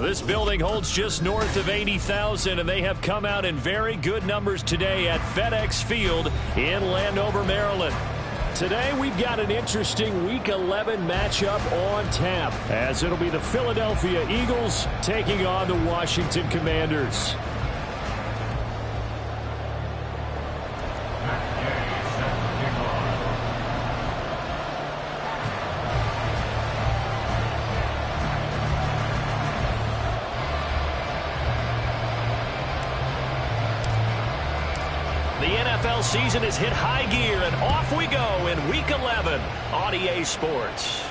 This building holds just north of 80,000, and they have come out in very good numbers today at FedEx Field in Landover, Maryland. Today, we've got an interesting Week 11 matchup on tap, as it'll be the Philadelphia Eagles taking on the Washington Commanders. Season has hit high gear, and off we go in Week 11 on EA Sports.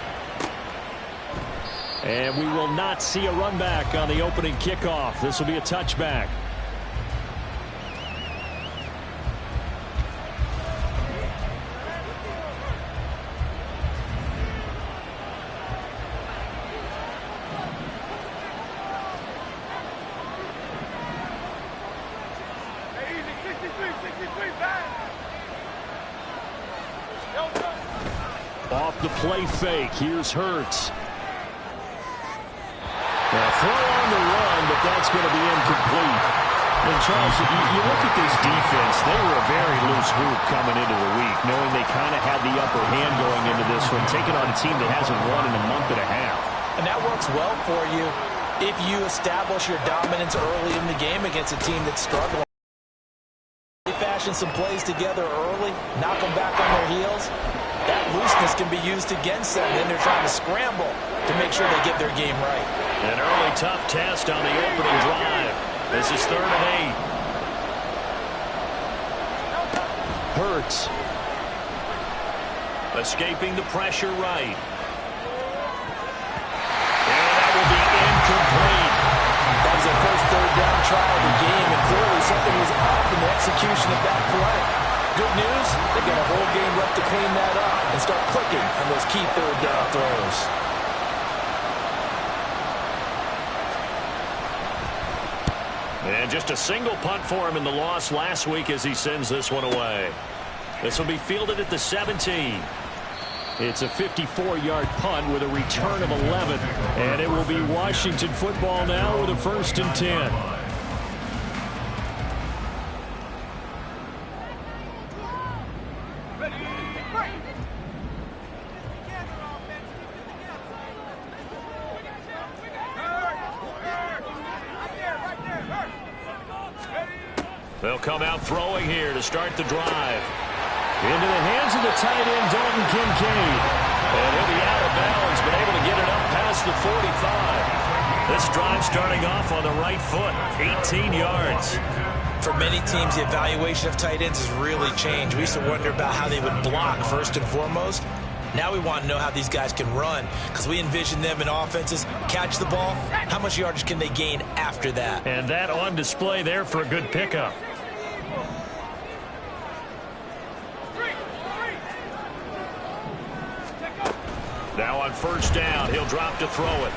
And we will not see a run back on the opening kickoff. This will be a touchback. the play fake. Here's Hurts. Now throw on the run, but that's going to be incomplete. And Charles, you look at this defense, they were a very loose group coming into the week, knowing they kind of had the upper hand going into this one, taking on a team that hasn't won in a month and a half. And that works well for you if you establish your dominance early in the game against a team that's struggling. They fashion some plays together early, knock them back on their heels. That looseness can be used against them. Then they're trying to scramble to make sure they get their game right. An early tough test on the opening drive. This is 3rd and 8. Hurts. Escaping the pressure right. And that will be incomplete. That was their first 3rd down try of the game, and clearly something was off in the execution of that play. Good news, they got a whole game left to clean that up and start clicking on those key 3rd down throws. And just a single punt for him in the loss last week as he sends this one away. This will be fielded at the 17. It's a 54-yard punt with a return of 11. And it will be Washington football now with a 1st and 10. They'll come out throwing here to start the drive. Into the hands of the tight end, Dalton Kincaid. And he'll be out of bounds, but able to get it up past the 45. This drive starting off on the right foot, 18 yards. For many teams, the evaluation of tight ends has really changed. We used to wonder about how they would block first and foremost. Now we want to know how these guys can run, because we envision them in offenses catch the ball. How much yardage can they gain after that? And that on display there for a good pickup. Now on 1st down, he'll drop to throw it.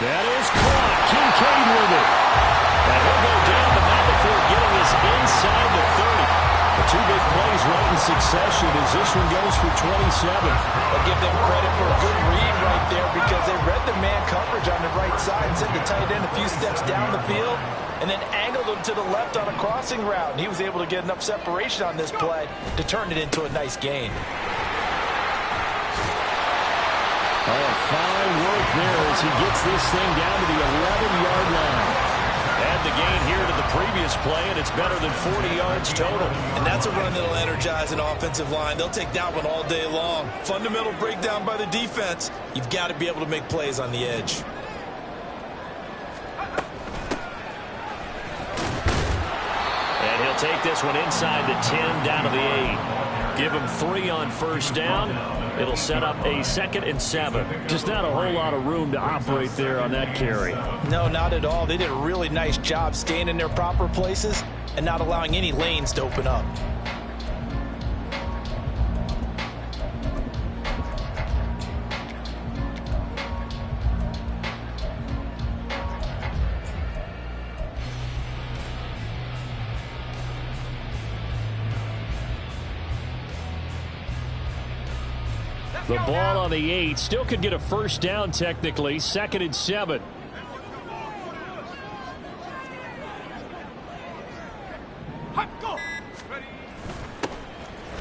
That is caught. Kincaid with it. And he'll go down, but not before getting us inside the 30. The 2 big plays right in succession as this one goes for 27. I'll give them credit for a good read right there because they read the man coverage on the right side and sent the tight end a few steps down the field and then angled him to the left on a crossing route. And he was able to get enough separation on this play to turn it into a nice gain. Oh, fine work there as he gets this thing down to the 11-yard line. Add the gain here to the previous play, and it's better than 40 yards total. And that's a run that'll energize an offensive line. They'll take that one all day long. Fundamental breakdown by the defense. You've got to be able to make plays on the edge. And he'll take this one inside the 10 down to the 8. Give him 3 on 1st down. It'll set up a 2nd and 7. Just not a whole lot of room to operate there on that carry. No, not at all. They did a really nice job staying in their proper places and not allowing any lanes to open up. The ball on the 8. Still could get a 1st down technically. 2nd and 7.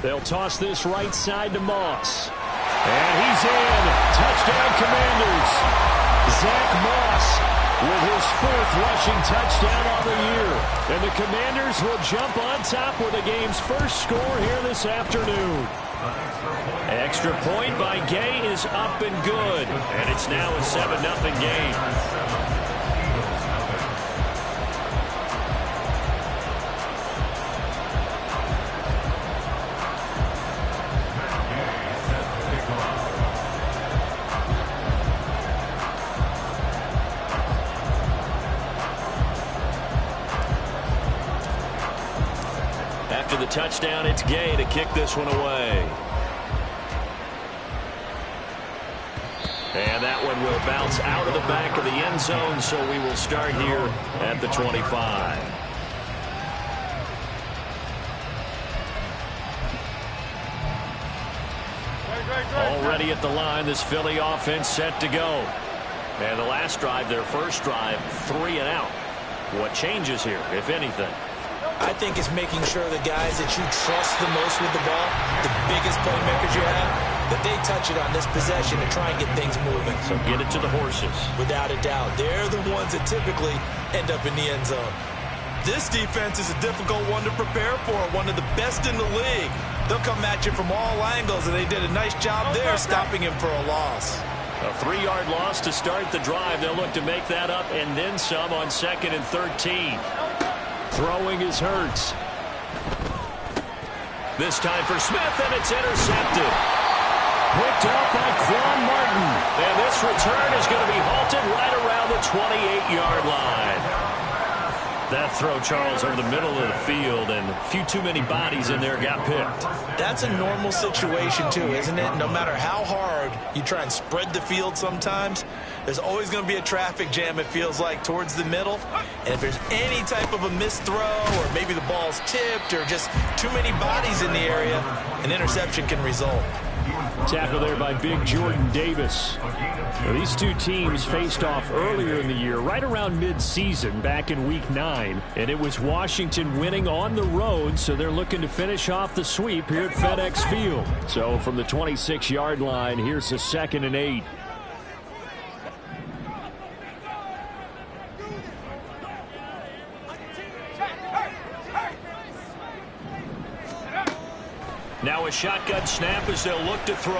They'll toss this right side to Moss. And he's in. Touchdown Commanders. Zach Moss with his 4th rushing touchdown on the year. And the Commanders will jump on top with the game's first score here this afternoon. Extra point by Gay is up and good. And it's now a 7-0 game. After the touchdown, it's Gay to kick this one away. And that one will bounce out of the back of the end zone, so we will start here at the 25. ready at the line. This Philly offense set to go. And the last drive, their first drive, 3 and out. What changes here, if anything? I think it's making sure the guys that you trust the most with the ball, the biggest playmakers you have, that they touch it on this possession to try and get things moving. So get it to the horses. Without a doubt. They're the ones that typically end up in the end zone. This defense is a difficult one to prepare for, one of the best in the league. They'll come at you from all angles, and they did a nice job there stopping him for a loss. A 3-yard loss to start the drive. They'll look to make that up and then some on 2nd and 13. Throwing is Hurts. This time for Smith, and it's intercepted. Picked up by Quan Martin. And this return is going to be halted right around the 28-yard line. That throw, Charles, over the middle of the field, and a few too many bodies in there got picked. That's a normal situation, too, isn't it? No matter how hard you try and spread the field sometimes, there's always going to be a traffic jam, it feels like, towards the middle. And if there's any type of a missed throw, or maybe the ball's tipped, or just too many bodies in the area, an interception can result. Tackle there by Big Jordan Davis. Now, these two teams faced off earlier in the year, right around mid-season, back in Week 9. And it was Washington winning on the road, so they're looking to finish off the sweep here at FedEx Field. So from the 26-yard line, here's a 2nd and 8. Now a shotgun snap as they'll look to throw.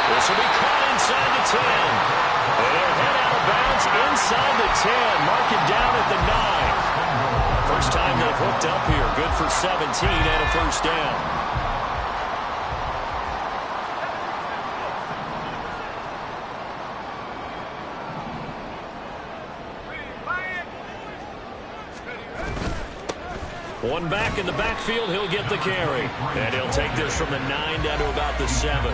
This will be caught inside the 10. And they'll head out of bounds inside the 10. Mark it down at the 9. First time they've hooked up here. Good for 17 and a first down. One back in the backfield, he'll get the carry. And he'll take this from the 9 down to about the 7.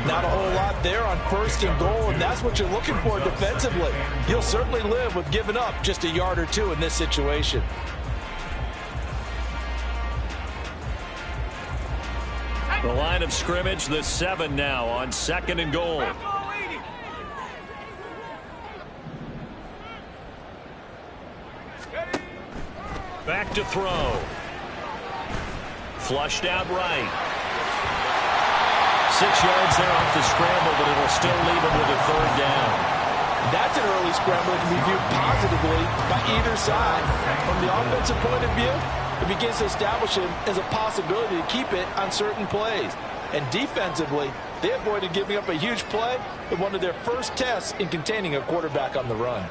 Not a whole lot there on 1st and goal, and that's what you're looking for defensively. You'll certainly live with giving up just a yard or two in this situation. The line of scrimmage, the 7 now on 2nd and goal. Back to throw. Flushed out right. 6 yards there off the scramble, but it'll still leave him with a 3rd down. That's an early scramble that can be viewed positively by either side. From the offensive point of view, it begins to establish him as a possibility to keep it on certain plays. And defensively, they avoided giving up a huge play in one of their first tests in containing a quarterback on the run.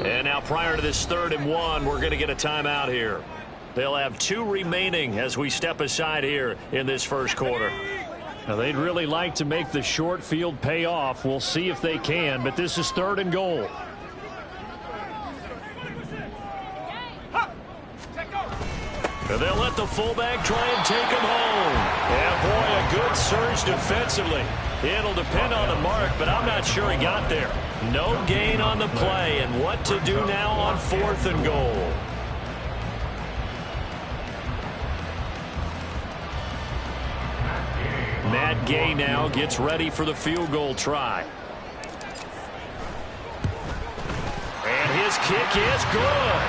And now prior to this 3rd and 1, we're going to get a timeout here. They'll have 2 remaining as we step aside here in this first quarter. Now, they'd really like to make the short field pay off. We'll see if they can, but this is 3rd and goal. And they'll let the fullback try and take him home. Yeah, boy, a good surge defensively. It'll depend on the mark, but I'm not sure he got there. No gain on the play, and what to do now on 4th and goal. Matt Gay now gets ready for the field goal try. And his kick is good.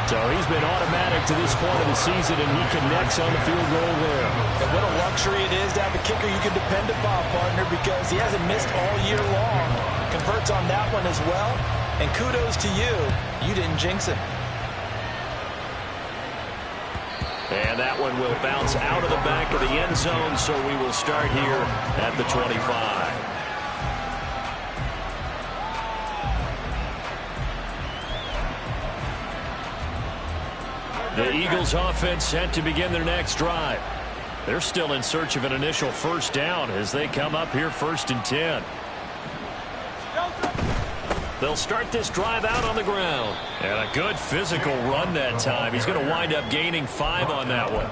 So he's been automatic to this point of the season, and he connects on the field goal there. And what a luxury it is to have a kicker you can depend upon, partner, because he hasn't missed all year long. Converts on that one as well. And kudos to you. You didn't jinx him. And that one will bounce out of the back of the end zone, so we will start here at the 25. The Eagles offense set to begin their next drive. They're still in search of an initial first down as they come up here 1st and 10. They'll start this drive out on the ground. And a good physical run that time. He's going to wind up gaining 5 on that one.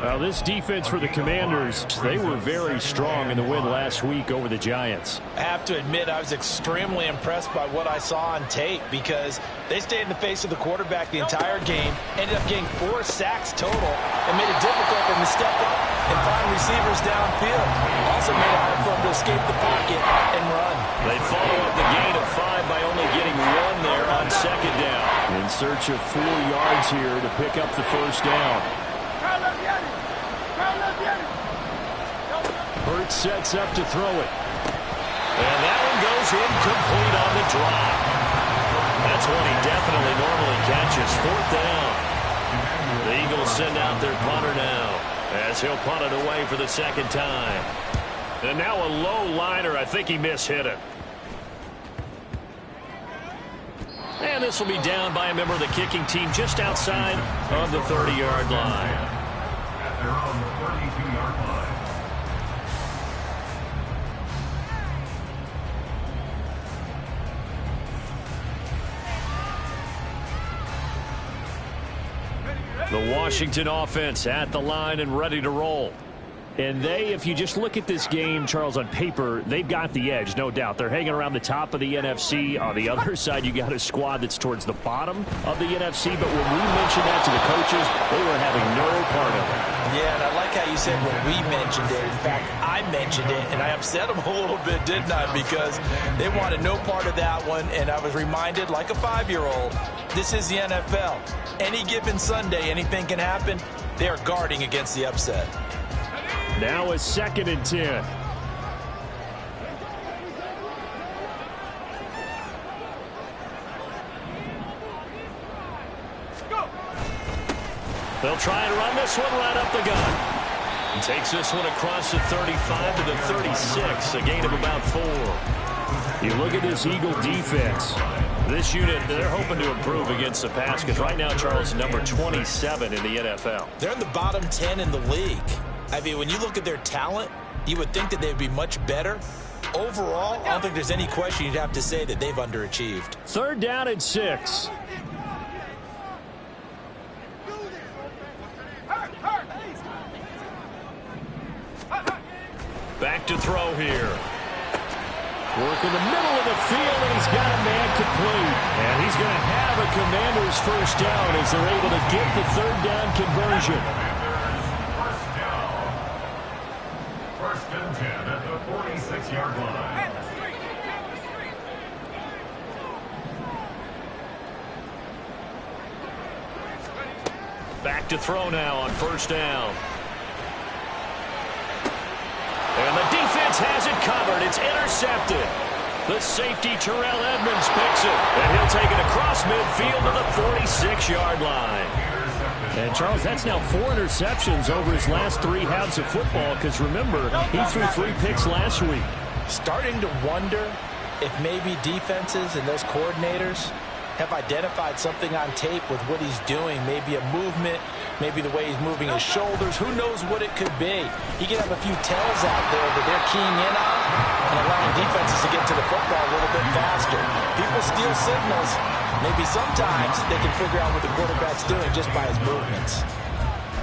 Well, this defense for the Commanders, they were very strong in the win last week over the Giants. I have to admit, I was extremely impressed by what I saw on tape because they stayed in the face of the quarterback the entire game, ended up getting 4 sacks total, and made it difficult for him to step up and find receivers downfield. Also made it hard for him to escape the pocket and run. They follow up the gain of 5 by only getting 1 there on second down. In search of 4 yards here to pick up the first down. Hurts sets up to throw it. And that one goes incomplete on the drop. That's one he definitely normally catches. 4th down. The Eagles send out their punter now as he'll punt it away for the second time. And now a low liner. I think he mishit it. And this will be down by a member of the kicking team just outside of the 30-yard line. They're on the 32-yard line. The Washington offense at the line and ready to roll. And they, if you just look at this game, Charles, on paper, they've got the edge, no doubt. They're hanging around the top of the NFC. On the other side, you got a squad that's towards the bottom of the NFC. But when we mentioned that to the coaches, they were having no part of it. Yeah, and I like how you said when we mentioned it. In fact, I mentioned it, and I upset them a little bit, didn't I? Because they wanted no part of that one, and I was reminded, like a 5-year-old, this is the NFL. Any given Sunday, anything can happen. They are guarding against the upset. Now a 2nd and 10. They'll try and run this one right up the gut. And takes this one across the 35 to the 36, a gain of about 4. You look at this Eagle defense. This unit, they're hoping to improve against the pass because right now, Charles, number 27 in the NFL. They're in the bottom 10 in the league. I mean, when you look at their talent, you would think that they'd be much better. Overall, I don't think there's any question you'd have to say that they've underachieved. 3rd down and 6. Back to throw here. Work in the middle of the field, and he's got a man complete. And he's going to have a Commanders first down as they're able to get the 3rd down conversion. First and 10 at the 46-yard line. Back to throw now on 1st down. And the defense has it covered. It's intercepted. The safety, Terrell Edmonds, picks it. And he'll take it across midfield to the 46-yard line. And, Charles, that's now 4 interceptions over his last 3 halves of football because, remember, he threw 3 picks last week. Starting to wonder if maybe defenses and those coordinators have identified something on tape with what he's doing. Maybe a movement, maybe the way he's moving his shoulders. Who knows what it could be? He could have a few tells out there that they're keying in on and allowing defenses to get to the football a little bit faster. People steal signals. Maybe sometimes they can figure out what the quarterback's doing just by his movements.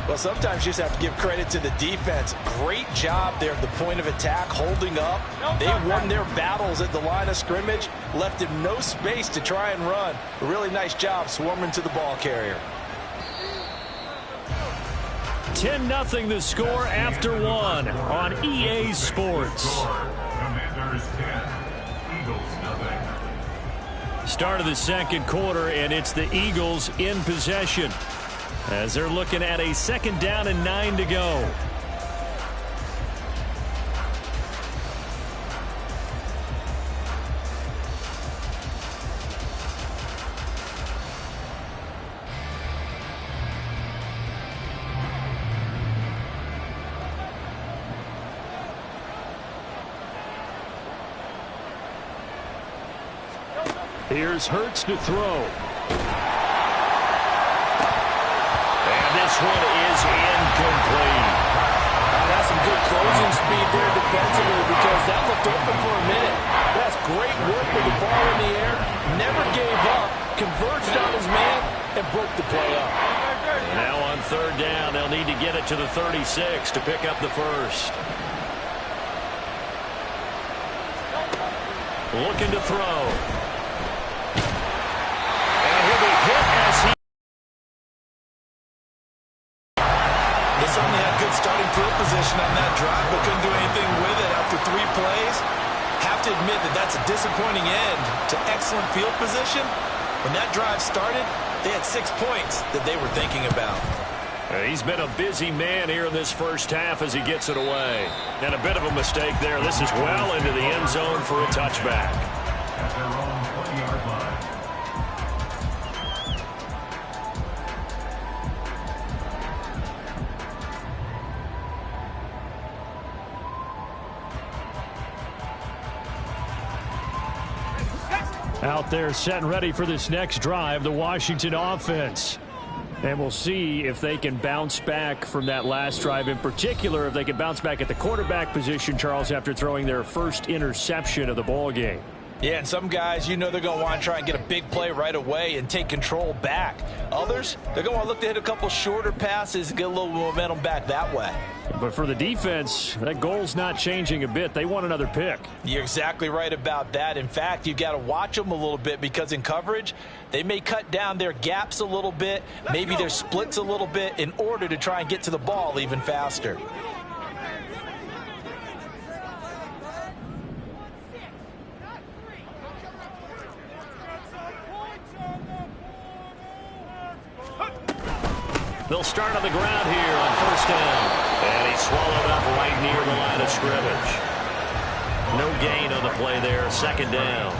Well, sometimes you just have to give credit to the defense. Great job there at the point of attack, holding up. They won their battles at the line of scrimmage, left him no space to try and run. A really nice job swarming to the ball carrier. 10-0 the score after 1 on EA Sports. Commanders 10, Eagles nothing. Start of the 2nd quarter, and it's the Eagles in possession as they're looking at a 2nd down and 9 to go. Here's Hurts to throw. And this one is incomplete. That's some good closing speed there defensively because that looked open for a minute. That's great work with the ball in the air. converged on his man, and broke the play up. And now on third down, they'll need to get it to the 36 to pick up the first. Looking to throw. And he'll be hit as he... They certainly had good starting field position on that drive, but couldn't do anything with it after 3 plays. Have to admit that that's a disappointing end to excellent field position. When that drive started, they had 6 points that they were thinking about. He's been a busy man here in this first half as he gets it away. And a bit of a mistake there. This is well into the end zone for a touchback. At their own 20-yard line. Out there set and ready for this next drive, the Washington offense. And we'll see if they can bounce back from that last drive, in particular if they can bounce back at the quarterback position, Charles, after throwing their first interception of the ball game. Yeah, and some guys, you know they're going to want to try and get a big play right away and take control back. Others, they're going to want to look to hit a couple shorter passes and get a little momentum back that way. But for the defense, that goal's not changing a bit. They want another pick. You're exactly right about that. In fact, you've got to watch them a little bit because in coverage, they may cut down their gaps a little bit, maybe their splits a little bit in order to try and get to the ball even faster. They'll start on the ground here on first down. And he's swallowed up right near the line of scrimmage. No gain on the play there. Second down.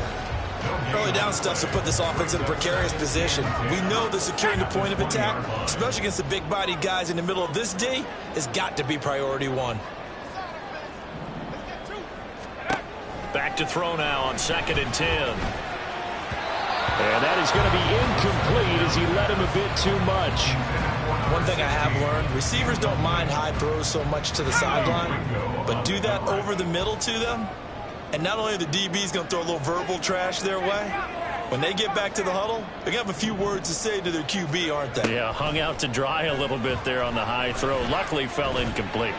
Early down stuff to put this offense in a precarious position. We know that securing the point of attack, especially against the big-bodied guys in the middle of this D, has got to be priority 1. Back to throw now on 2nd and 10. And that is going to be incomplete as he led him a bit too much. One thing I have learned, receivers don't mind high throws so much to the sideline, but do that over the middle to them, and not only are the DBs going to throw a little verbal trash their way, when they get back to the huddle, they're going to have a few words to say to their QB, aren't they? Yeah, hung out to dry a little bit there on the high throw. Luckily fell incomplete.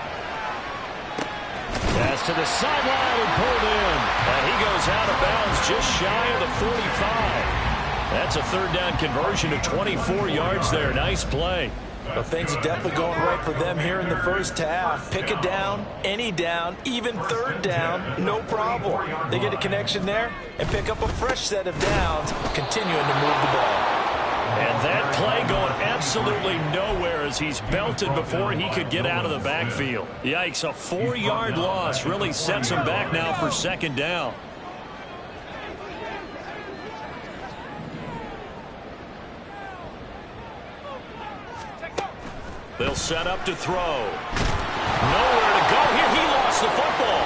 Pass to the sideline and pulled in. And he goes out of bounds just shy of the 45. That's a third down conversion to 24 yards there. Nice play. Well, things are definitely going right for them here in the first half. Pick a down, any down, even third down, no problem. They get a connection there and pick up a fresh set of downs, continuing to move the ball. And that play going absolutely nowhere as he's belted before he could get out of the backfield. Yikes, a 4-yard loss really sets him back now for second down. They'll set up to throw. Nowhere to go here. He lost the football.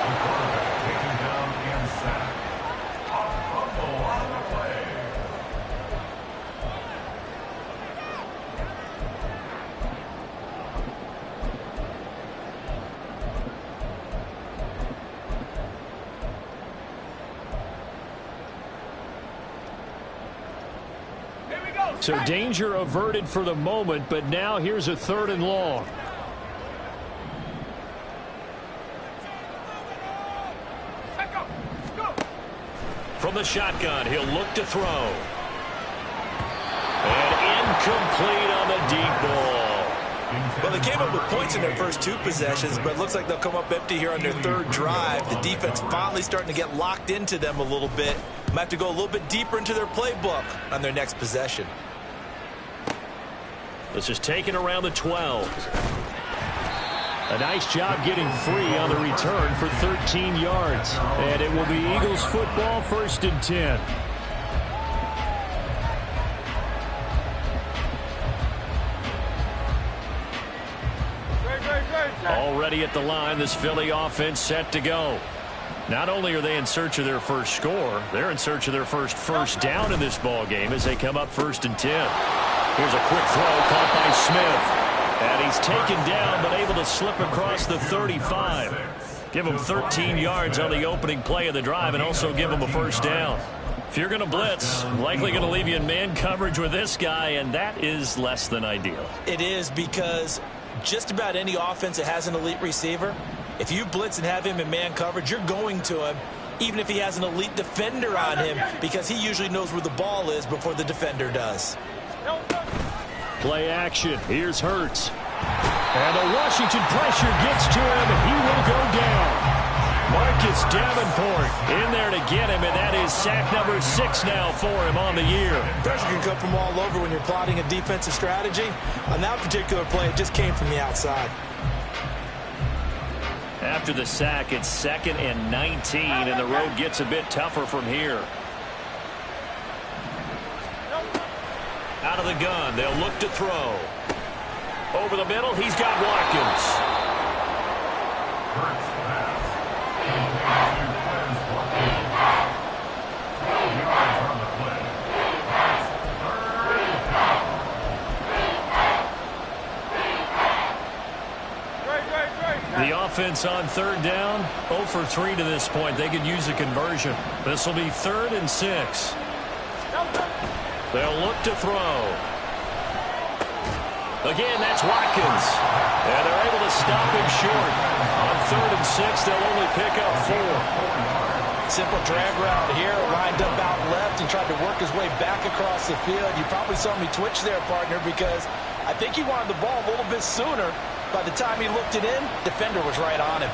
The quarterback taken down and sacked. A fumble on the play. So danger averted for the moment, but now here's a 3rd and long. From the shotgun, he'll look to throw. And incomplete on the deep ball. Well, they came up with points in their first 2 possessions, but it looks like they'll come up empty here on their 3rd drive. The defense finally starting to get locked into them a little bit. Might have to go a little bit deeper into their playbook on their next possession. This is taken around the 12. A nice job getting free on the return for 13 yards. And it will be Eagles football, 1st and 10. Already at the line, this Philly offense set to go. Not only are they in search of their first score, they're in search of their first down in this ball game as they come up 1st and 10. Here's a quick throw caught by Smith. And he's taken down but able to slip across the 35. Give him 13 yards on the opening play of the drive and also give him a first down. If you're going to blitz, likely going to leave you in man coverage with this guy, and that is less than ideal. It is, because just about any offense that has an elite receiver, if you blitz and have him in man coverage, you're going to him, even if he has an elite defender on him, because he usually knows where the ball is before the defender does. Play action. Here's Hurts. And the Washington pressure gets to him, and he will go down. Marcus Davenport in there to get him, and that is sack number 6 now for him on the year. Pressure can come from all over when you're plotting a defensive strategy. On that particular play, it just came from the outside. After the sack, it's 2nd and 19, and the road gets a bit tougher from here. Out of the gun, they'll look to throw. Over the middle, he's got Watkins. The offense on 3rd down, 0 for 3 to this point. They could use a conversion. This will be 3rd and 6. They'll look to throw. Again, that's Watkins. And they're able to stop him short. On 3rd and 6, they'll only pick up 4. Simple drag route here, lined up out left and tried to work his way back across the field. You probably saw me twitch there, partner, because I think he wanted the ball a little bit sooner. By the time he looked it in, defender was right on him.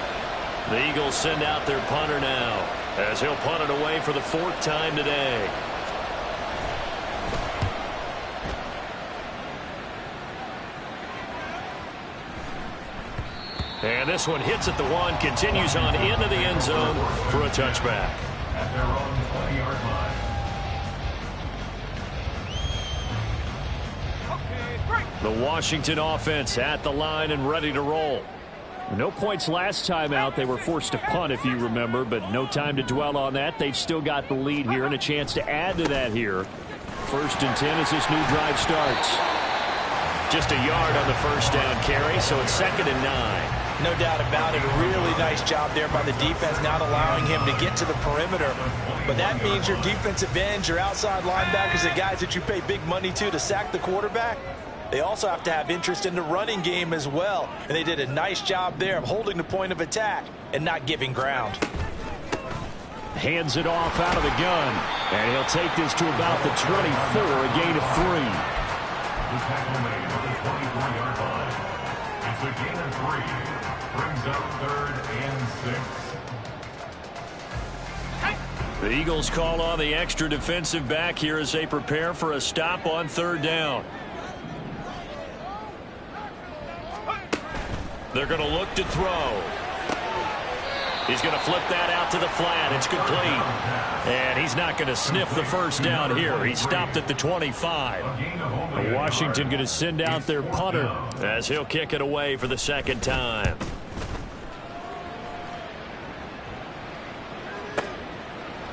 The Eagles send out their punter now, as he'll punt it away for the 4th time today. And this one hits at the 1, continues on into the end zone for a touchback. At their own 20-yard line. The Washington offense at the line and ready to roll. No points last time out. They were forced to punt, if you remember, but no time to dwell on that. They've still got the lead here and a chance to add to that here. 1st and 10 as this new drive starts. Just a yard on the 1st down carry, so it's 2nd and 9. No doubt about it. A really nice job there by the defense, not allowing him to get to the perimeter. But that means your defensive ends, your outside linebackers, the guys that you pay big money to sack the quarterback, they also have to have interest in the running game as well. And they did a nice job there of holding the point of attack and not giving ground. Hands it off out of the gun. And he'll take this to about the 24, a gain of 3. The tackle made on the 24-yard line. It's a gain of 3. Brings up 3rd and 6. The Eagles call on the extra defensive back here as they prepare for a stop on 3rd down. They're going to look to throw. He's going to flip that out to the flat. It's complete. And he's not going to sniff the 1st down here. He stopped at the 25. Washington going to send out their punter as he'll kick it away for the 2nd time.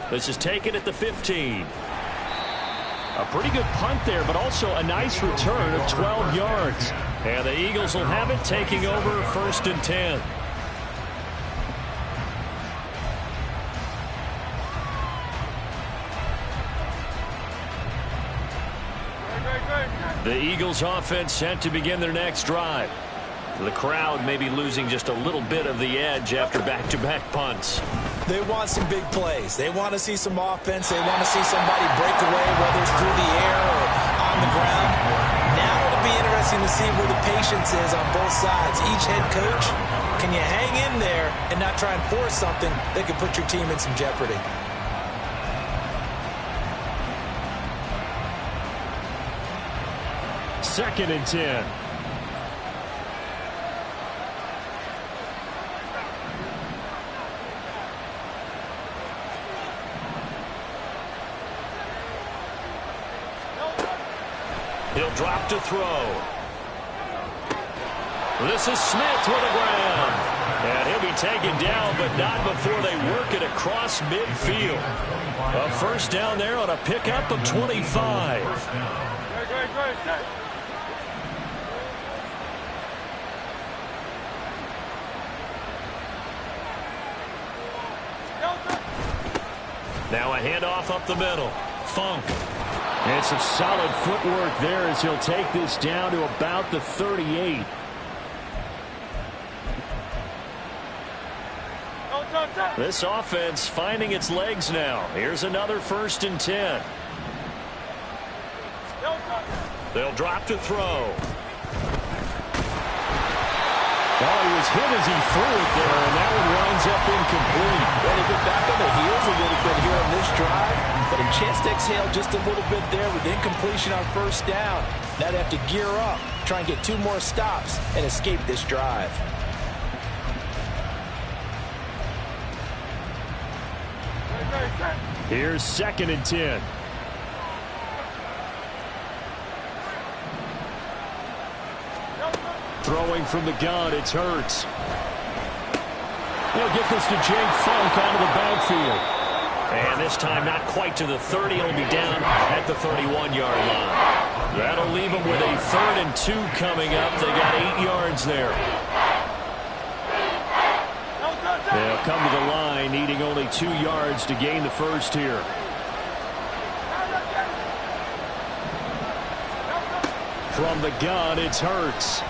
This is taken at the 15. A pretty good punt there, but also a nice return of 12 yards. And the Eagles will have it, taking over 1st and 10. The Eagles offense set to begin their next drive. The crowd may be losing just a little bit of the edge after back-to-back punts. They want some big plays. They want to see some offense. They want to see somebody break away, whether it's through the air or on the ground. Now it'll be interesting to see where the patience is on both sides. Each head coach, can you hang in there and not try and force something that could put your team in some jeopardy? Second and 10. He'll drop to throw. This is Smith with the ground. And he'll be taken down, but not before they work it across midfield. A 1st down there on a pickup of 25. Now a handoff up the middle. Funk. And some solid footwork there as he'll take this down to about the 38. This offense finding its legs now. Here's another 1st and 10. They'll drop to throw. Oh, he was hit as he threw it there, and that one winds up incomplete. Ready to get back on their heels a little bit here on this drive, but a chance to exhale just a little bit there with incompletion on 1st down. Now they have to gear up, try and get 2 more stops, and escape this drive. Here's 2nd and 10. Throwing from the gun, it's Hurts. He'll get this to Jake Funk out of the backfield. And this time not quite to the 30. It'll be down at the 31-yard line. That'll leave them with a 3rd and 2 coming up. They got 8 yards there. They'll come to the line, needing only 2 yards to gain the 1st here. From the gun, it's Hurts.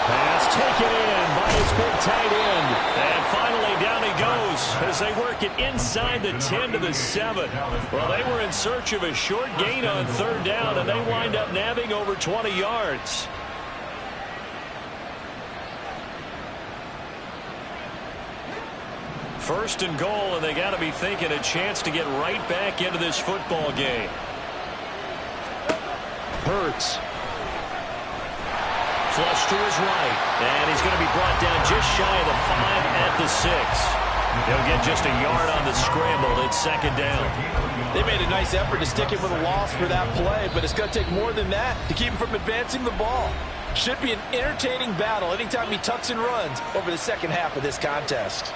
Pass taken in by his big tight end. And finally down he goes as they work it inside the 10 to the 7. Well, they were in search of a short gain on 3rd down, and they wind up nabbing over 20 yards. First and goal, and they got to be thinking a chance to get right back into this football game. Hurts. Flush to his right, and he's going to be brought down just shy of the 5 at the 6. He'll get just a yard on the scramble. It's 2nd down. They made a nice effort to stick him with a loss for that play, but it's going to take more than that to keep him from advancing the ball. Should be an entertaining battle anytime he tucks and runs over the 2nd half of this contest.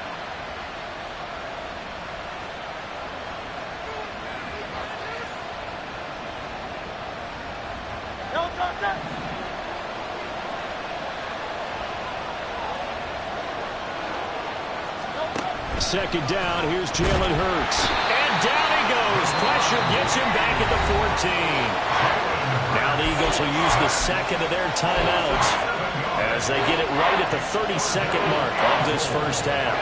Second down, here's Jalen Hurts. And down he goes. Pressure gets him back at the 14. Now the Eagles will use the 2nd of their timeouts as they get it right at the 32nd mark of this 1st half.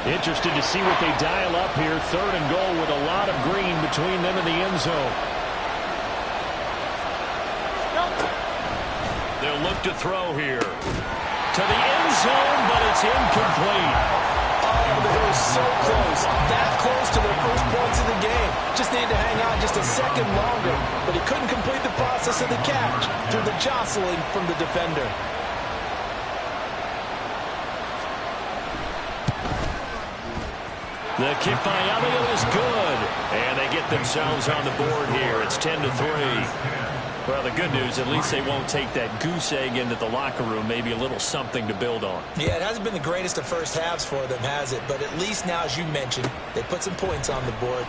Interested to see what they dial up here. 3rd and goal with a lot of green between them and the end zone. They'll look to throw here. To the end zone, but it's incomplete. Oh, they were so close. That close to their first points of the game. Just needed to hang on just a second longer, but he couldn't complete the process of the catch through the jostling from the defender. The kick by Elliott is good. And they get themselves on the board here. It's 10-3. Well, the good news, at least they won't take that goose egg into the locker room. Maybe a little something to build on. Yeah, it hasn't been the greatest of first halves for them, has it? But at least now, as you mentioned, they put some points on the board.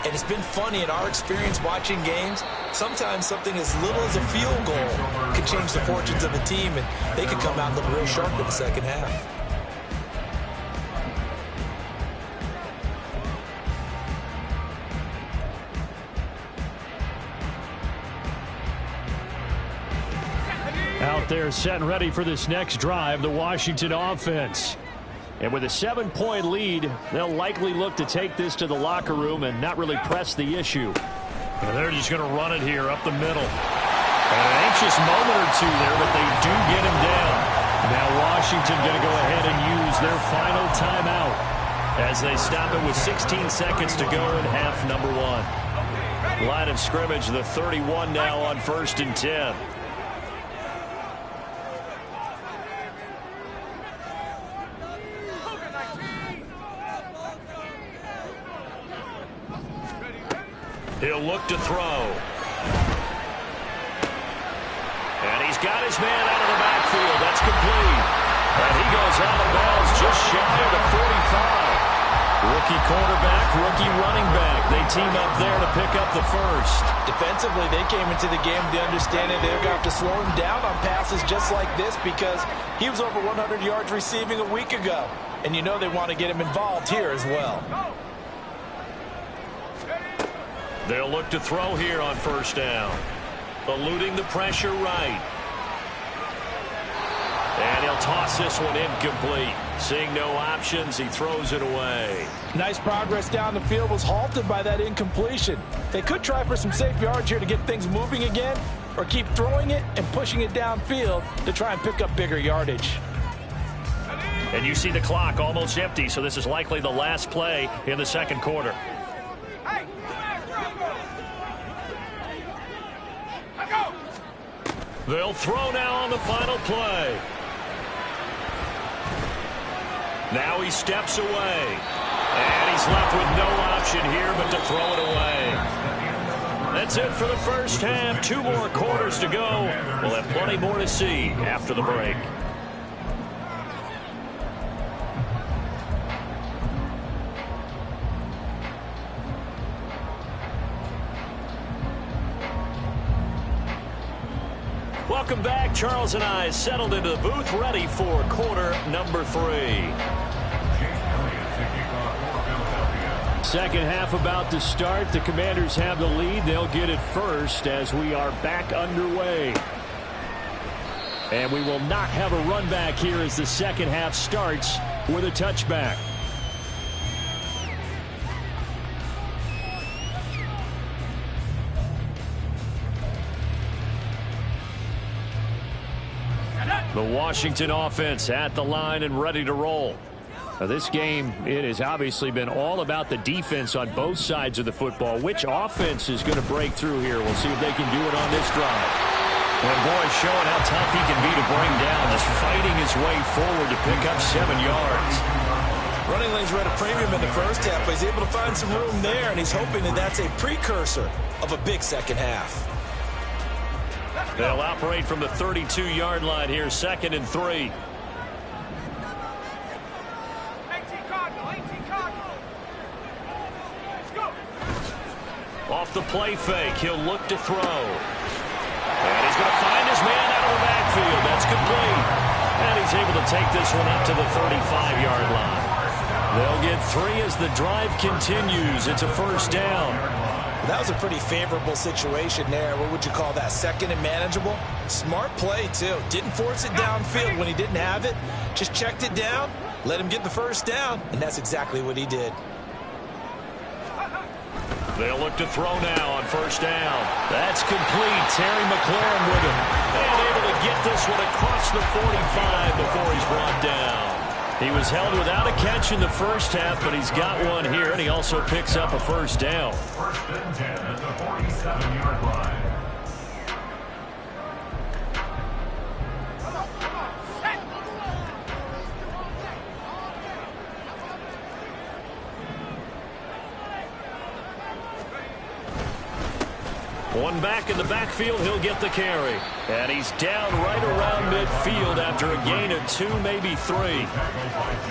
And it's been funny in our experience watching games. Sometimes something as little as a field goal can change the fortunes of a team, and they could come out and look real sharp in the 2nd half. Out there set and ready for this next drive, the Washington offense. And with a 7-point lead, they'll likely look to take this to the locker room and not really press the issue. And they're just going to run it here up the middle. An anxious moment or two there, but they do get him down. Now Washington going to go ahead and use their final timeout as they stop it with 16 seconds to go in half number 1. Line of scrimmage, the 31 now on 1st and 10. He'll look to throw. And he's got his man out of the backfield. That's complete. And he goes out of bounds just shy of the 45. Rookie quarterback, rookie running back. They team up there to pick up the 1st. Defensively, they came into the game with the understanding they're going to have to slow him down on passes just like this because he was over 100 yards receiving a week ago. and you know they want to get him involved here as well. They'll look to throw here on first down. Eluding the pressure right. And he'll toss this one incomplete. Seeing no options, he throws it away. Nice progress down the field, was halted by that incompletion. They could try for some safe yards here to get things moving again, or keep throwing it and pushing it downfield to try and pick up bigger yardage. And you see the clock almost empty, so this is likely the last play in the second quarter. They'll throw now on the final play. Now he steps away. And he's left with no option here but to throw it away. That's it for the first half. 2 more quarters to go. We'll have plenty more to see after the break. Welcome back. Charles and I settled into the booth, ready for quarter number 3. Second half about to start. The Commanders have the lead. They'll get it first as we are back underway. And we will not have a run back here as the second half starts with a touchback. The Washington offense at the line and ready to roll. Now this game, it has obviously been all about the defense on both sides of the football. Which offense is going to break through here? We'll see if they can do it on this drive. And boy, showing how tough he can be to bring down, just fighting his way forward to pick up 7 yards. Running lanes were at a premium in the first half, but he's able to find some room there, and he's hoping that that's a precursor of a big second half. They'll operate from the 32-yard line here, 2nd and 3. Off the play fake, he'll look to throw. And he's going to find his man out of the backfield. That's complete. And he's able to take this one up to the 35-yard line. They'll get 3 as the drive continues. It's a first down. That was a pretty favorable situation there. What would you call that? 2nd and manageable? Smart play, too. Didn't force it downfield when he didn't have it. Just checked it down, let him get the first down, and that's exactly what he did. They'll look to throw now on first down. That's complete. Terry McLaurin with him. And able to get this one across the 45 before he's brought down. He was held without a catch in the first half, but he's got one here, and he also picks up a first down. 1st and 10 at the 47-yard line. One back in the backfield, he'll get the carry. And he's down right around midfield after a gain of 2, maybe 3.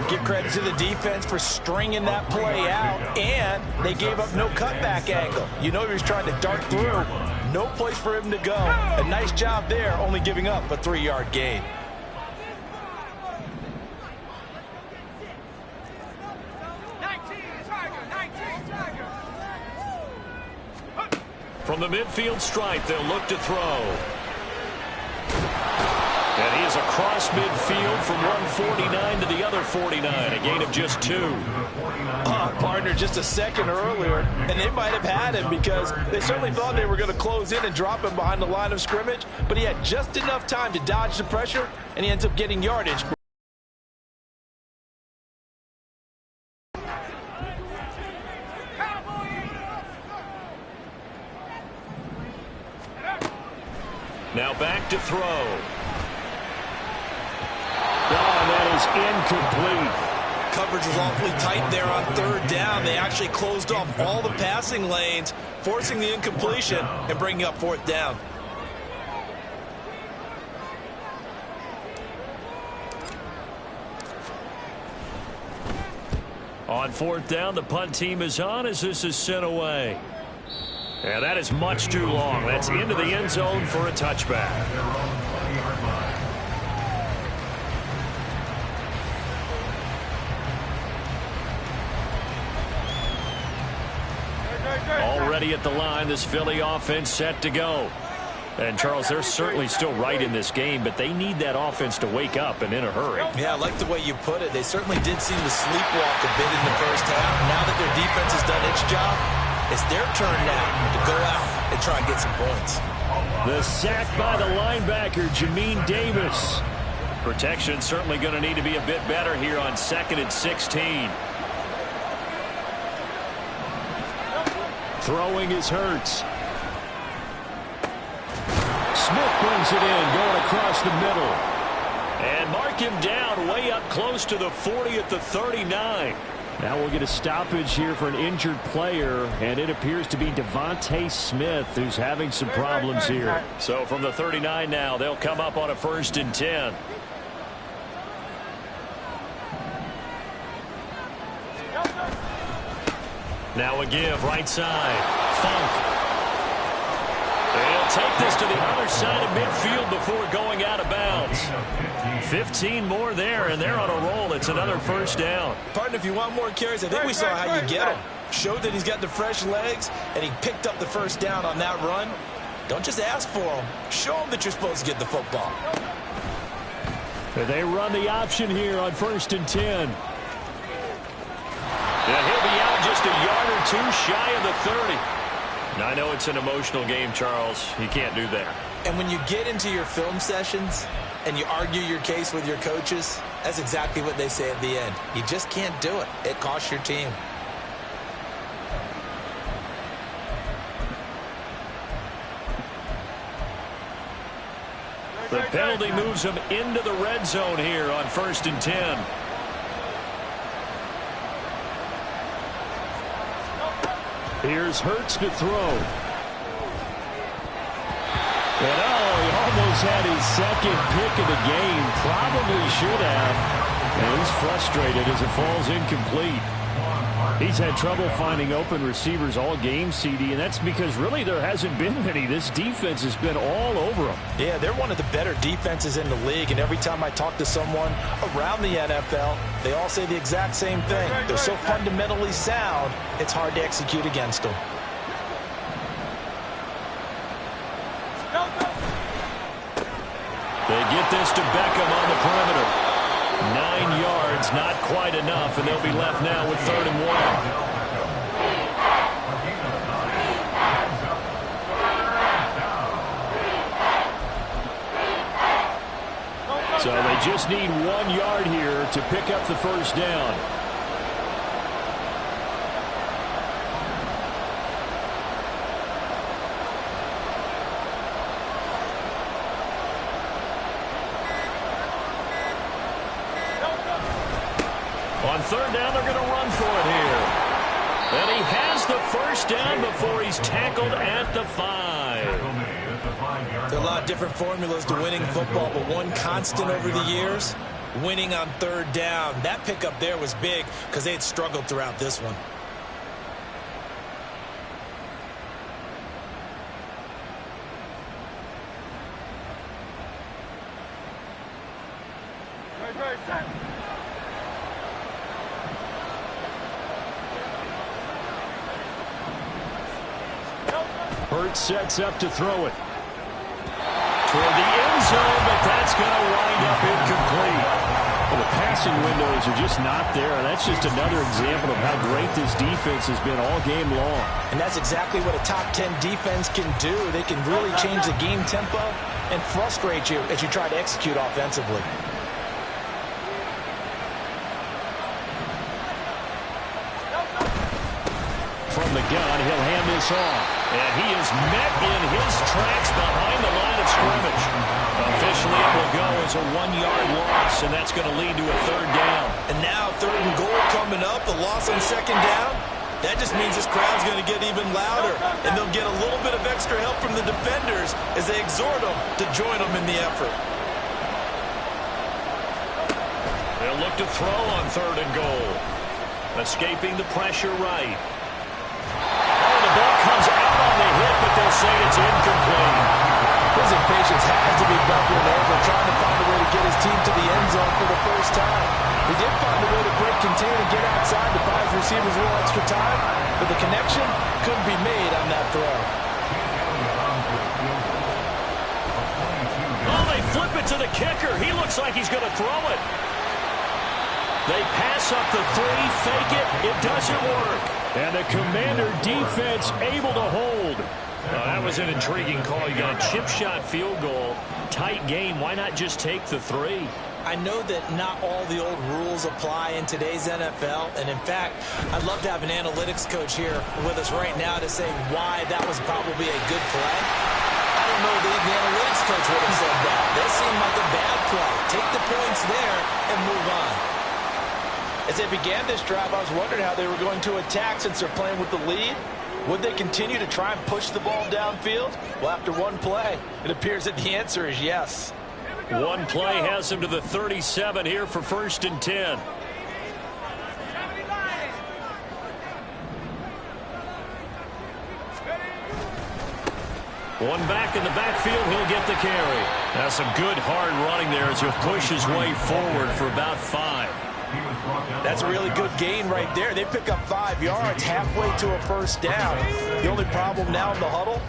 Give credit to the defense for stringing that play out, and they gave up no cutback angle. You know he was trying to dart through. No place for him to go. A nice job there, only giving up a 3-yard gain. From the midfield stripe, they'll look to throw. And he is across midfield from 149 to the other 49, a gain of just 2. Partner, just a second earlier, and they might have had him because they certainly thought they were going to close in and drop him behind the line of scrimmage, but he had just enough time to dodge the pressure, and he ends up getting yardage. Now back to throw. Oh, that is incomplete. Coverage was awfully tight there on 3rd down. They actually closed off all the passing lanes, forcing the incompletion and bringing up 4th down. On 4th down, the punt team is on as this is sent away. And that is much too long. That's into the end zone for a touchback. Already at the line, this Philly offense set to go. And, Charles, they're certainly still right in this game, but they need that offense to wake up and in a hurry. Yeah, I like the way you put it. They certainly did seem to sleepwalk a bit in the first half. Now that their defense has done its job, it's their turn now to go out and try and get some points. The sack by the linebacker, Jamin Davis. Protection certainly going to need to be a bit better here on 2nd and 16. Throwing is Hurts. Smith brings it in, going across the middle. And mark him down way up close to the 40 at the 39. Now we'll get a stoppage here for an injured player, and it appears to be Devontae Smith who's having some problems here. So from the 39 now, they'll come up on a 1st and 10. Now a give, right side. Funk. They'll take this to the other side of midfield before going out of bounds. 15 more there, and they're on a roll. It's another 1st down. Partner, if you want more carries, I think we saw how you get him. Showed that he's got the fresh legs, and he picked up the 1st down on that run. Don't just ask for him. Show him that you're supposed to get the football. They run the option here on 1st and 10. And he'll be out just a yard or two shy of the 30. Now, I know it's an emotional game, Charles. You can't do that. And when you get into your film sessions and you argue your case with your coaches, that's exactly what they say at the end. You just can't do it. It costs your team. The penalty moves them into the red zone here on 1st and 10. Here's Hurts to throw. And he almost had his 2nd pick of the game. Probably should have. And he's frustrated as it falls incomplete. He's had trouble finding open receivers all game, CD, and that's because really there hasn't been many. This defense has been all over them. Yeah, they're one of the better defenses in the league, and every time I talk to someone around the NFL, they all say the exact same thing. They're so fundamentally sound, it's hard to execute against them. They get this to Beckham on the perimeter. 9 yards, not quite enough, and they'll be left now with 3rd and 1. So they just need 1 yard here to pick up the 1st down. On 3rd down, they're going to run for it here. And he has the 1st down before he's tackled at the 5. There are a lot of different formulas to winning football, but one constant over the years, winning on 3rd down. That pickup there was big because they had struggled throughout this one. Hurts sets up to throw it. Toward the end zone, but that's going to wind up incomplete. Well, the passing windows are just not there. That's just another example of how great this defense has been all game long. And that's exactly what a top 10 defense can do. They can really change the game tempo and frustrate you as you try to execute offensively. From the gun, he'll hand this off. And he is met in his tracks behind the line of scrimmage. Officially, it will go as a 1-yard loss, and that's going to lead to a 3rd down. And now 3rd and goal coming up, the loss on 2nd down. That just means this crowd's going to get even louder, and they'll get a little bit of extra help from the defenders as they exhort them to join them in the effort. They'll look to throw on 3rd and goal. Escaping the pressure right. The ball comes out on the hit, but they'll say it's incomplete. His impatience has to be bubbling over, trying to find a way to get his team to the end zone for the first time. He did find a way to break continue to get outside to buy his receivers a little extra time, but the connection couldn't be made on that throw. Oh, they flip it to the kicker. He looks like he's going to throw it. They pass up the 3, fake it. It doesn't work. And the Commander defense able to hold. That was an intriguing call. You got a chip shot field goal. Tight game. Why not just take the 3? I know that not all the old rules apply in today's NFL, and in fact, I'd love to have an analytics coach here with us right now to say why that was probably a good play. I don't know that the analytics coach would have said that. That seemed like a bad play. Take the points there and move on. As they began this drive, I was wondering how they were going to attack since they're playing with the lead. Would they continue to try and push the ball downfield? Well, after one play, it appears that the answer is yes. One play has him to the 37 here for 1st and 10. One back in the backfield, he'll get the carry. That's some good hard running there as he'll push his way forward for about 5. That's a really good gain right there. They pick up 5 yards halfway to a 1st down. The only problem now in the huddle,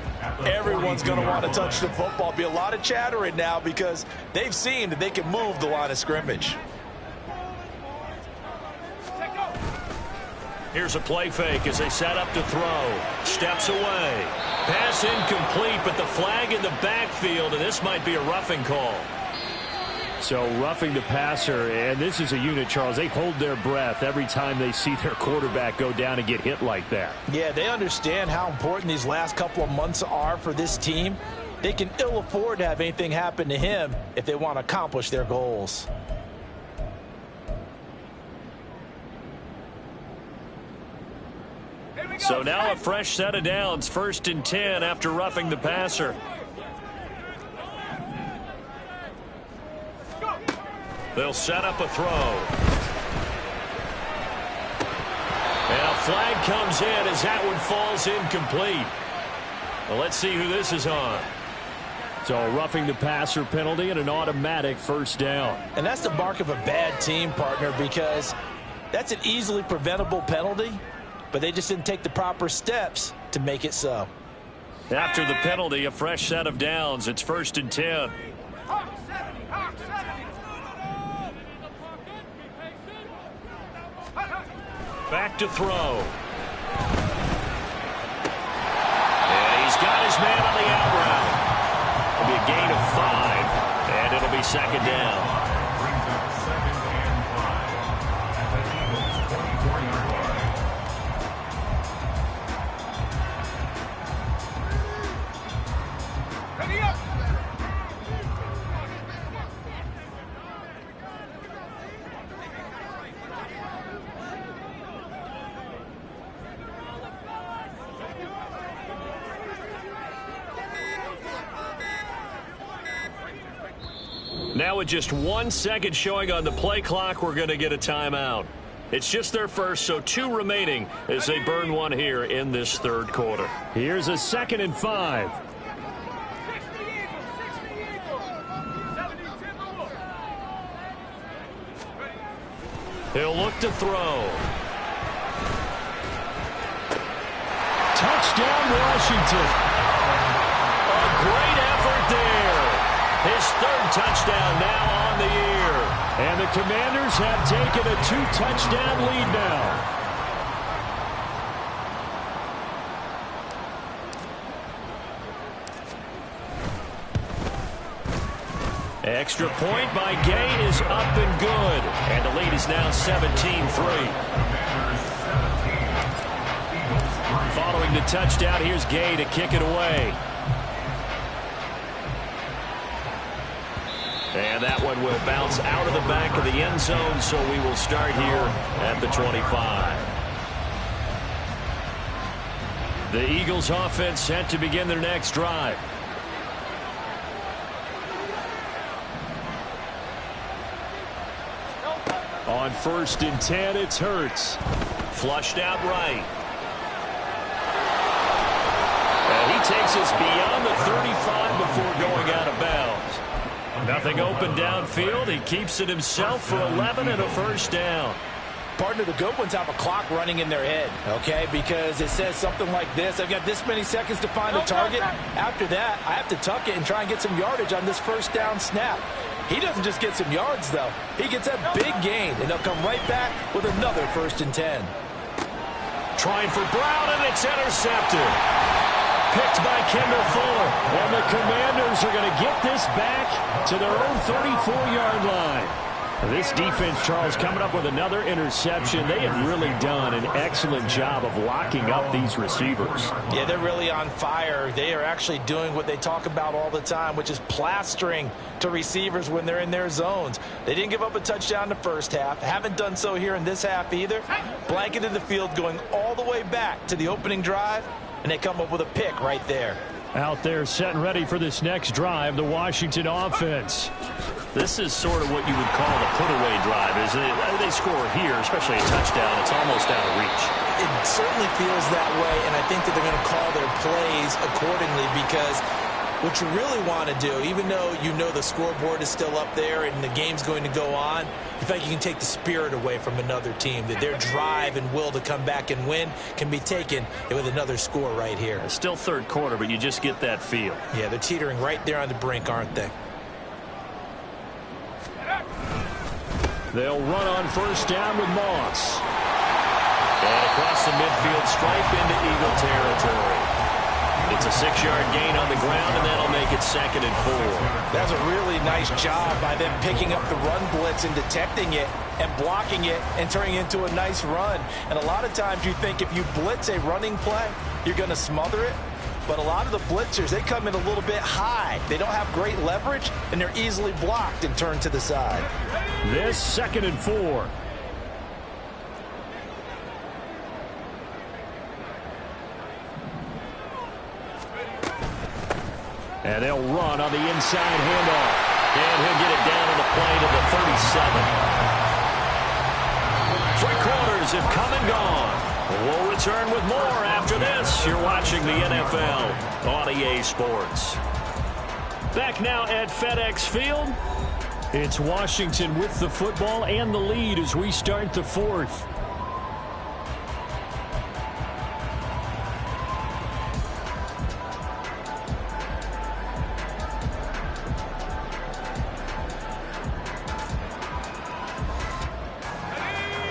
everyone's going to want to touch the football. Be a lot of chattering now because they've seen that they can move the line of scrimmage. Here's a play fake as they set up to throw. Steps away. Pass incomplete, but the flag in the backfield, and this might be a roughing call. So roughing the passer, and this is a unit, Charles. They hold their breath every time they see their quarterback go down and get hit like that. Yeah, they understand how important these last couple of months are for this team. They can ill afford to have anything happen to him if they want to accomplish their goals. So now a fresh set of downs, 1st and 10 after roughing the passer. They'll set up a throw. And a flag comes in as that one falls incomplete. Well, let's see who this is on. So roughing the passer penalty and an automatic 1st down. And that's the mark of a bad team, partner, because that's an easily preventable penalty, but they just didn't take the proper steps to make it so. After the penalty, a fresh set of downs. It's 1st and 10. Back to throw. And he's got his man on the out route. It'll be a gain of 5, and it'll be 2nd down. Now with just 1 second showing on the play clock, we're going to get a timeout. It's just their first, so 2 remaining as they burn one here in this 3rd quarter. Here's a 2nd and 5. He'll look to throw. Touchdown, Washington. A great effort there. His 3rd touchdown now on the year. And the Commanders have taken a 2-touchdown lead now. Extra point by Gay is up and good. And the lead is now 17-3. Following the touchdown, here's Gay to kick it away. And that one will bounce out of the back of the end zone, so we will start here at the 25. The Eagles offense set to begin their next drive. On 1st and 10, it's Hurts. Flushed out right. And he takes us beyond the 35 before going out of bounds. Nothing open downfield. He keeps it himself for 11 and a 1st down. Partner, the good ones have a clock running in their head, okay? Because it says something like this. I've got this many seconds to find a target. After that, I have to tuck it and try and get some yardage on this first down snap. He doesn't just get some yards, though. He gets a big gain, and they'll come right back with another 1st and 10. Trying for Brown, and it's intercepted. Picked by Kendall Fuller. And the Commanders are going to get this back to their own 34-yard line. This defense, Charles, coming up with another interception. They have really done an excellent job of locking up these receivers. Yeah, they're really on fire. They are actually doing what they talk about all the time, which is plastering to receivers when they're in their zones. They didn't give up a touchdown in the first half. Haven't done so here in this half either. Blanketed the field going all the way back to the opening drive, and they come up with a pick right there. Out there setting ready for this next drive, the Washington offense. This is sort of what you would call a put-away drive, isn't it? They score here, especially a touchdown. It's almost out of reach. It certainly feels that way, and I think that they're going to call their plays accordingly, because what you really want to do, even though you know the scoreboard is still up there and the game's going to go on, you think you can take the spirit away from another team, that their drive and will to come back and win can be taken with another score right here. It's still third quarter, but you just get that feel. Yeah, they're teetering right there on the brink, aren't they? They'll run on first down with Moss. And across the midfield stripe into Eagle territory. It's a 6-yard gain on the ground, and that'll make it 2nd and 4. That's a really nice job by them picking up the run blitz and detecting it and blocking it and turning it into a nice run. And a lot of times you think if you blitz a running play, you're going to smother it. But a lot of the blitzers, they come in a little bit high. They don't have great leverage, and they're easily blocked and turned to the side. This 2nd and 4. And they'll run on the inside handoff. And he'll get it down on the play to the 37. 3 quarters have come and gone. We'll return with more after this. You're watching the NFL on EA Sports. Back now at FedEx Field. It's Washington with the football and the lead as we start the 4th.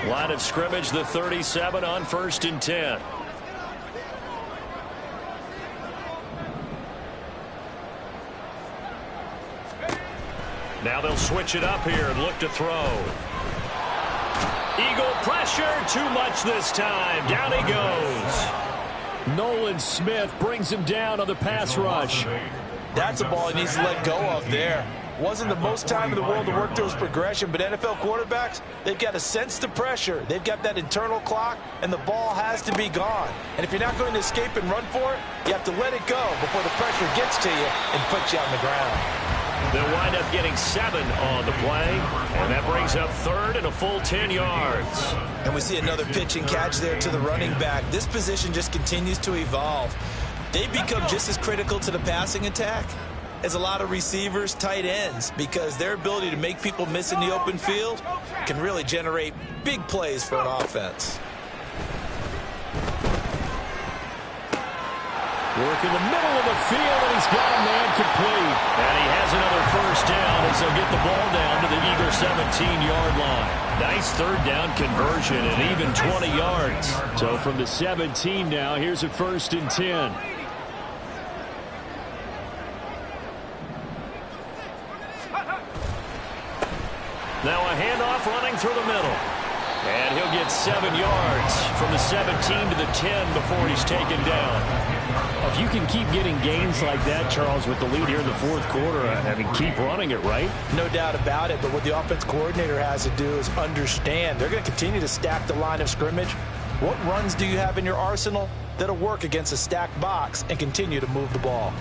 Line of scrimmage, the 37 on 1st and 10. Now they'll switch it up here and look to throw. Eagle pressure, too much this time. Down he goes. Nolan Smith brings him down on the pass rush. That's a ball he needs to let go of there. Wasn't the most time in the world to work through his progression, but NFL quarterbacks, they've got to sense the pressure. They've got that internal clock, and the ball has to be gone. And if you're not going to escape and run for it, you have to let it go before the pressure gets to you and puts you on the ground. They'll wind up getting 7 on the play, and that brings up 3rd and a full 10 yards. And we see another pitch and catch there to the running back. This position just continues to evolve. They become just as critical to the passing attack as a lot of receivers, tight ends, because their ability to make people miss in the open field can really generate big plays for an offense. Work in the middle of the field, and he's got a man complete. And he has another first down as they'll get the ball down to the Eagle 17-yard line. Nice 3rd down conversion and even 20 yards. So from the 17 now, here's a 1st and 10. Now a handoff running through the middle. And he'll get 7 yards from the 17 to the 10 before he's taken down. If you can keep getting gains like that, Charles, with the lead here in the 4th quarter, I mean, keep running it, right? No doubt about it, but what the offense coordinator has to do is understand they're going to continue to stack the line of scrimmage. What runs do you have in your arsenal that'll work against a stacked box and continue to move the ball?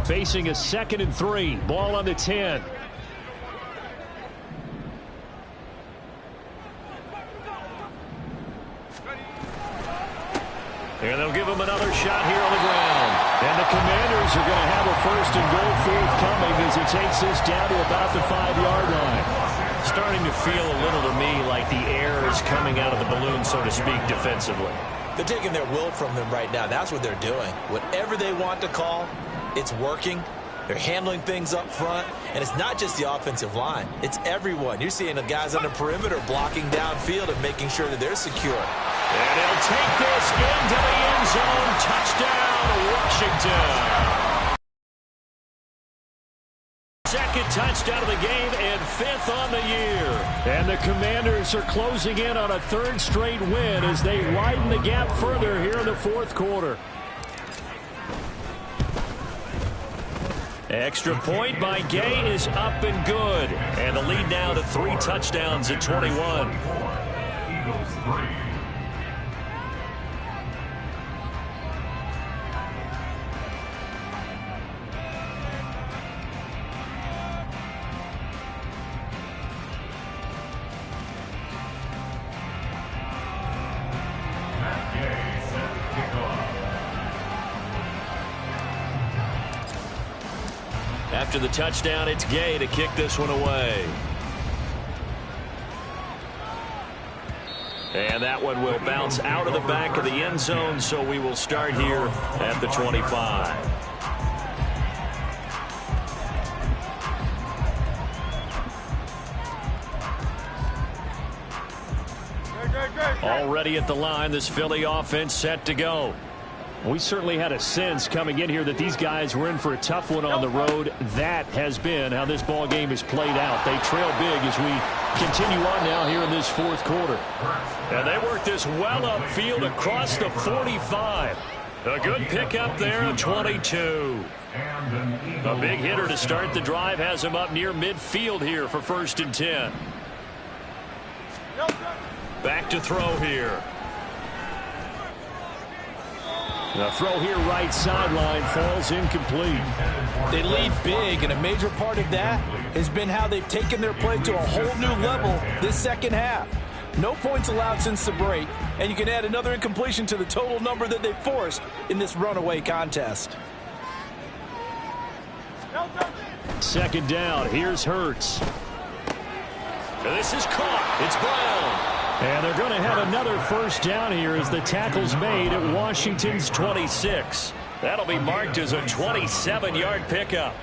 Facing a 2nd and 3. Ball on the 10. And they'll give him another shot here on the ground. And the Commanders are going to have a first and goal forthcoming as he takes this down to about the 5-yard line. Starting to feel a little to me like the air is coming out of the balloon, so to speak, defensively. They're taking their will from them right now. That's what they're doing. Whatever they want to call, it's working. They're handling things up front, and it's not just the offensive line. It's everyone. You're seeing the guys on the perimeter blocking downfield and making sure that they're secure. And he'll take this into the end zone. Touchdown, Washington. Second touchdown of the game and 5th on the year. And the Commanders are closing in on a 3rd straight win as they widen the gap further here in the 4th quarter. Extra point by Gay is up and good. And the lead now to 3 touchdowns at 21. Eagles 3. After the touchdown, it's Gay to kick this one away. And that one will bounce out of the back of the end zone, so we will start here at the 25. Already at the line, this Philly offense set to go. We certainly had a sense coming in here that these guys were in for a tough one on the road. That has been how this ball game has played out. They trail big as we continue on now here in this 4th quarter. And they work this well upfield across the 45. A good pickup there at 22. A big hitter to start the drive has him up near midfield here for 1st and 10. Back to throw here. The throw here right sideline falls incomplete. They lead big, and a major part of that has been how they've taken their play to a whole new level this second half. No points allowed since the break, and you can add another incompletion to the total number that they forced in this runaway contest. Second down. Here's Hurts. This is caught. It's Brown. And they're going to have another first down here as the tackle's made at Washington's 26. That'll be marked as a 27-yard pickup.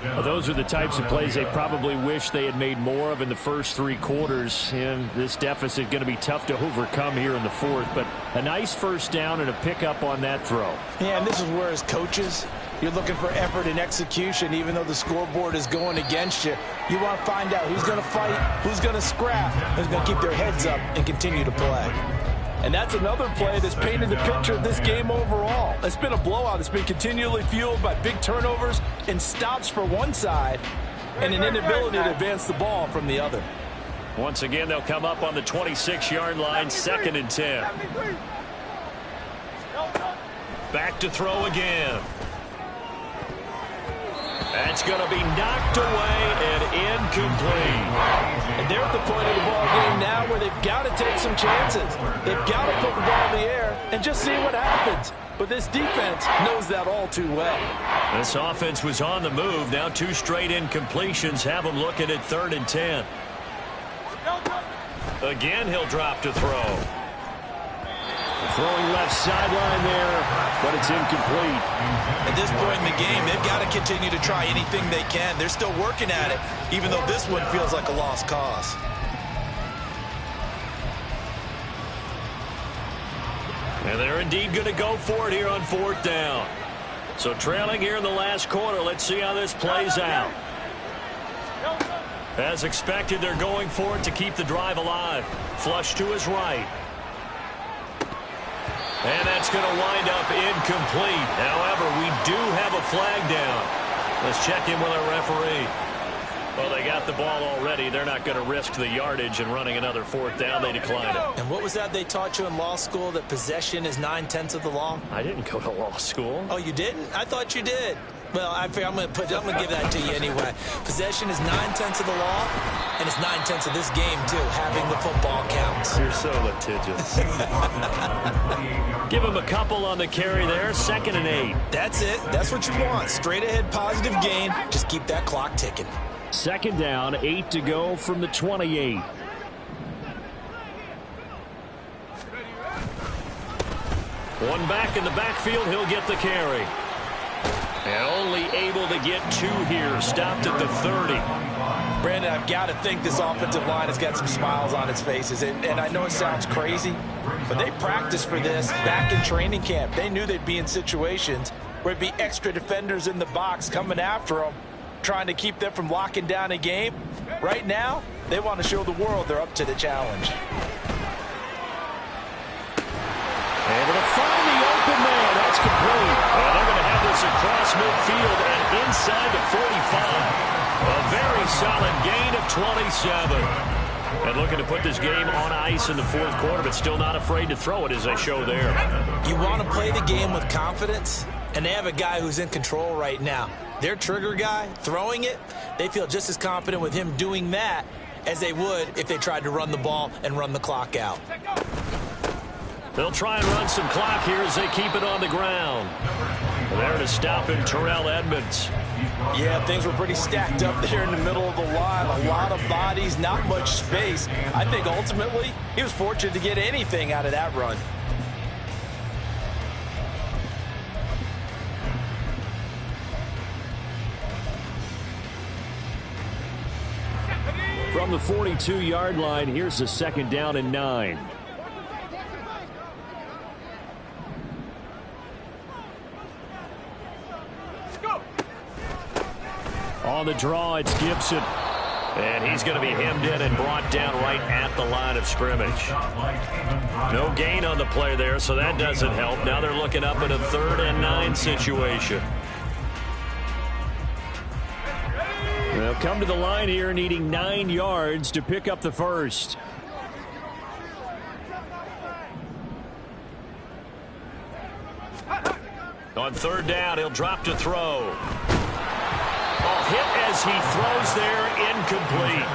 Well, those are the types of plays they probably wish they had made more of in the first 3 quarters. And this deficit going to be tough to overcome here in the 4th. But a nice first down and a pickup on that throw. Yeah, and this is where as coaches, you're looking for effort and execution. Even though the scoreboard is going against you, you want to find out who's going to fight, who's going to scrap, who's going to keep their heads up and continue to play. And that's another play that's painted the picture of this game overall. It's been a blowout. It's been continually fueled by big turnovers and stops for one side and an inability to advance the ball from the other. Once again, they'll come up on the 26-yard line, 2nd and 10. Back to throw again. That's going to be knocked away and incomplete. And they're at the point of the ball game now where they've got to take some chances. They've got to put the ball in the air and just see what happens. But this defense knows that all too well. This offense was on the move. Now 2 straight incompletions have them looking at 3rd and 10. Again, he'll drop to throw. Throwing left sideline there, but it's incomplete. At this point in the game, they've got to continue to try anything they can. They're still working at it, even though this one feels like a lost cause. And they're indeed going to go for it here on 4th down. So trailing here in the last quarter, let's see how this plays out. As expected, they're going for it to keep the drive alive. Flush to his right. And that's going to wind up incomplete. However, we do have a flag down. Let's check in with our referee. Well, they got the ball already. They're not going to risk the yardage and running another 4th down. They decline it. And what was that they taught you in law school, that possession is 9/10 of the law? I didn't go to law school. Oh, you didn't? I thought you did. Well, I'm going to give that to you anyway. Possession is 9/10 of the law, and it's 9/10 of this game, too. Having the football counts. You're so litigious. Give him a couple on the carry there. 2nd and 8. That's it. That's what you want. Straight ahead positive gain. Just keep that clock ticking. 2nd down, 8 to go from the 28. One back in the backfield. He'll get the carry. And only able to get 2 here. Stopped at the 30. Brandon, I've got to think this offensive line has got some smiles on its faces. And I know it sounds crazy, but they practiced for this back in training camp. They knew they'd be in situations where it'd be extra defenders in the box coming after them, trying to keep them from locking down a game. Right now, they want to show the world they're up to the challenge. Able to find the open man. That's complete. And they're going to have this across midfield and inside the 45. A very solid gain of 27. And looking to put this game on ice in the 4th quarter, but still not afraid to throw it as they show there. You want to play the game with confidence, and they have a guy who's in control right now. Their trigger guy, throwing it, they feel just as confident with him doing that as they would if they tried to run the ball and run the clock out. They'll try and run some clock here as they keep it on the ground. There to stop him, Terrell Edmonds. Yeah, things were pretty stacked up there in the middle of the line. A lot of bodies, not much space. I think ultimately he was fortunate to get anything out of that run. From the 42-yard line, here's the 2nd down and 9. On the draw, it's Gibson. And he's going to be hemmed in and brought down right at the line of scrimmage. No gain on the play there, so that doesn't help. Now they're looking up at a 3rd and 9 situation. They'll come to the line here needing 9 yards to pick up the first. On 3rd down, he'll drop to throw. Hit as he throws there, incomplete.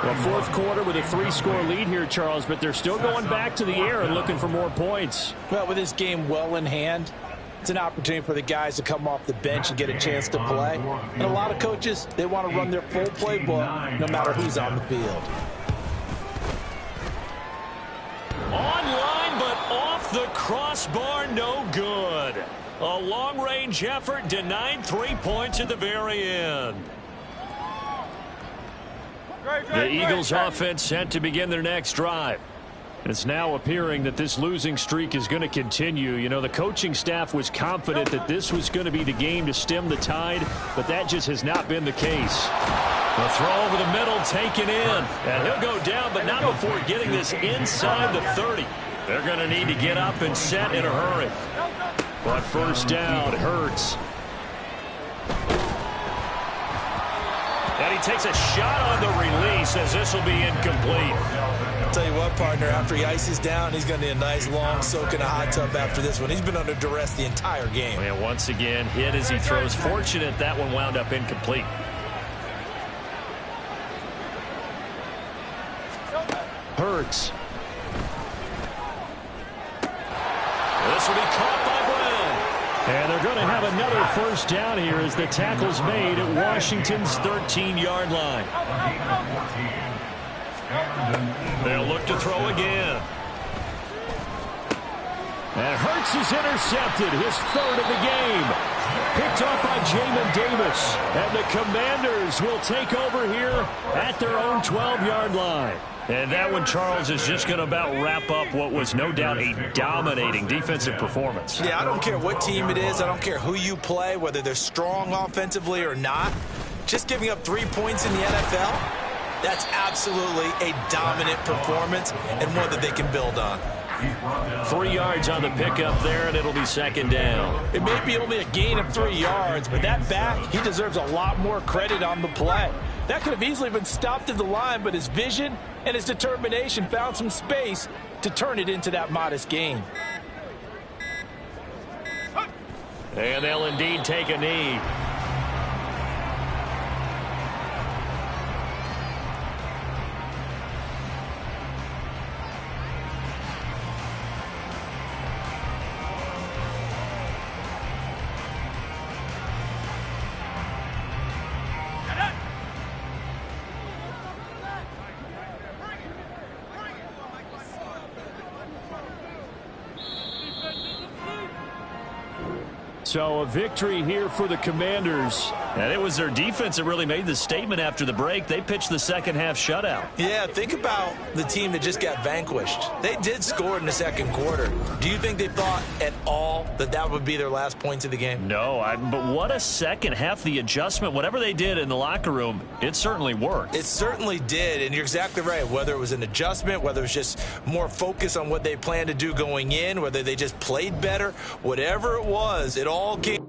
Well, 4th quarter with a 3-score lead here, Charles, but they're still going back to the air and looking for more points. Well, with this game well in hand, it's an opportunity for the guys to come off the bench and get a chance to play. And a lot of coaches, they want to run their full playbook no matter who's on the field. Online, but off the crossbar, no good. A long-range effort denied 3 points at the very end. The Eagles offense set to begin their next drive. It's now appearing that this losing streak is going to continue. You know, the coaching staff was confident that this was going to be the game to stem the tide, but that just has not been the case. The throw over the middle taken in, and he'll go down, but not before getting this inside the 30. They're going to need to get up and set in a hurry. But 1st down, Hurts. And he takes a shot on the release as this will be incomplete. I'll tell you what, partner, after he ices down, he's going to need a nice long soak in a hot tub after this one. He's been under duress the entire game. And once again, hit as he throws. Fortunate that one wound up incomplete. Hurts. This will be caught by Brown. And they're going to have another 1st down here as the tackle's made at Washington's 13-yard line. They'll look to throw again. And Hurts is intercepted, his 3rd of the game. Picked up by Jamin Davis. And the Commanders will take over here at their own 12-yard line. And that one, Charles, is just going to about wrap up what was no doubt a dominating defensive performance. Yeah, I don't care what team it is. I don't care who you play, whether they're strong offensively or not. Just giving up 3 points in the NFL, that's absolutely a dominant performance and one that they can build on. 3 yards on the pickup there, and it'll be 2nd down. It may be only a gain of 3 yards, but that back, he deserves a lot more credit on the play. That could have easily been stopped at the line, but his vision and his determination found some space to turn it into that modest gain. And they'll indeed take a knee. So a victory here for the Commanders. And it was their defense that really made the statement after the break. They pitched the second half shutout. Yeah, think about the team that just got vanquished. They did score in the second quarter. Do you think they thought at all that that would be their last points of the game? No, but what a second half. The adjustment, whatever they did in the locker room, it certainly worked. It certainly did, and you're exactly right. Whether it was an adjustment, whether it was just more focus on what they planned to do going in, whether they just played better, whatever it was, it all came